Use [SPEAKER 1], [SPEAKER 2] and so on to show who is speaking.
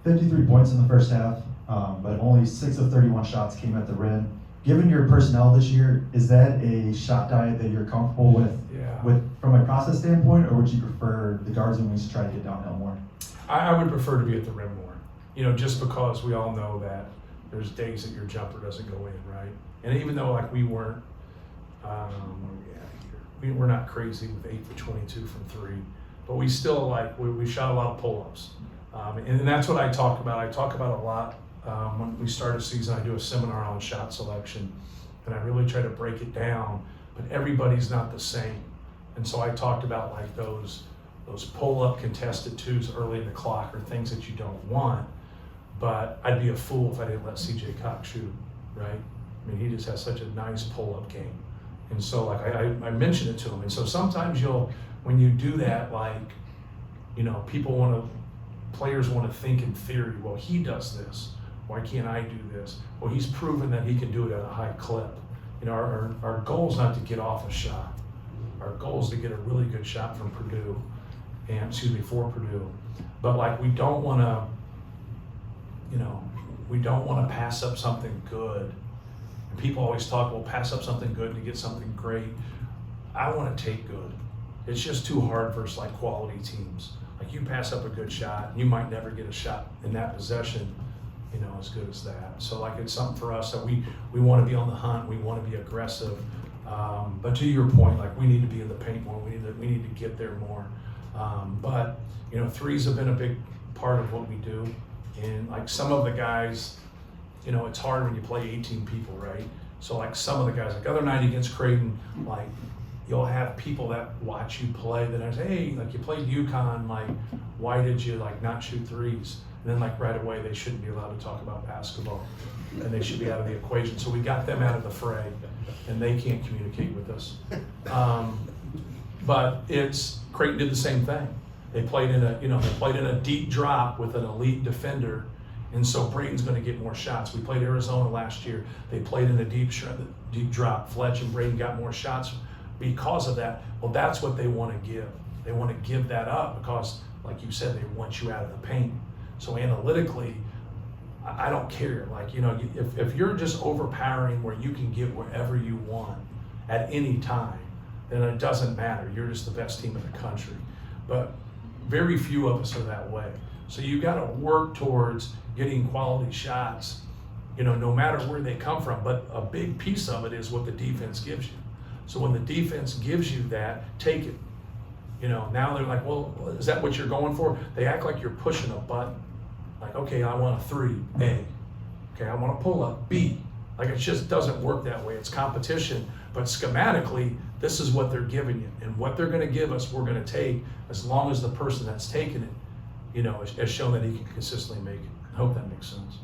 [SPEAKER 1] 53 points in the first half, but only 6 of 31 shots came at the rim. Given your personnel this year, is that a shot diet that you're comfortable with, from a process standpoint, or would you prefer the guards and wings to try to get downhill more?
[SPEAKER 2] I would prefer to be at the rim more, just because we all know that there's days that your jumper doesn't go in, right? And even though we weren't, what are we at here? We're not crazy with 8 for 22 from 3, but we still we shot a lot of pull-ups. And that's what I talk about. I talk about a lot when we start a season. I do a seminar on shot selection, and I really try to break it down, but everybody's not the same. And so I talked about those pull-up contested twos early in the clock are things that you don't want, but I'd be a fool if I didn't let CJ Cox shoot, right? I mean, he just has such a nice pull-up game. And so I mentioned it to him. And so sometimes when you do that, players want to think in theory, well, he does this. Why can't I do this? Well, he's proven that he can do it at a high clip. Our goal is not to get off a shot. Our goal is to get a really good shot from Purdue, for Purdue. But we don't want to pass up something good. And people always talk, well, pass up something good to get something great. I want to take good. It's just too hard versus quality teams. You pass up a good shot, you might never get a shot in that possession, as good as that. So it's something for us that we want to be on the hunt, we want to be aggressive. But to your point, we need to be in the paint more, we need to get there more. But threes have been a big part of what we do. And some of the guys, it's hard when you play 18 people, right? So some of the guys, the other night against Creighton, you'll have people that watch you play that I say, hey, you played UConn, why did you not shoot threes? And then right away they shouldn't be allowed to talk about basketball and they should be out of the equation. So we got them out of the fray and they can't communicate with us. But Creighton did the same thing. They played in a deep drop with an elite defender, and so Brayton's going to get more shots. We played Arizona last year. They played in a deep drop. Fletch and Brayton got more shots because of that. Well, that's what they want to give. They want to give that up because, like you said, they want you out of the paint. So analytically, I don't care. If you're just overpowering where you can get wherever you want at any time, then it doesn't matter. You're just the best team in the country. But very few of us are that way. So you got to work towards getting quality shots, no matter where they come from. But a big piece of it is what the defense gives you. So when the defense gives you that, take it. Now they're well, is that what you're going for? They act like you're pushing a button. Okay, I want a 3, A. Okay, I want to pull up, B. It just doesn't work that way. It's competition, but schematically, this is what they're giving you. And what they're going to give us, we're going to take, as long as the person that's taking it, has shown that he can consistently make it. I hope that makes sense.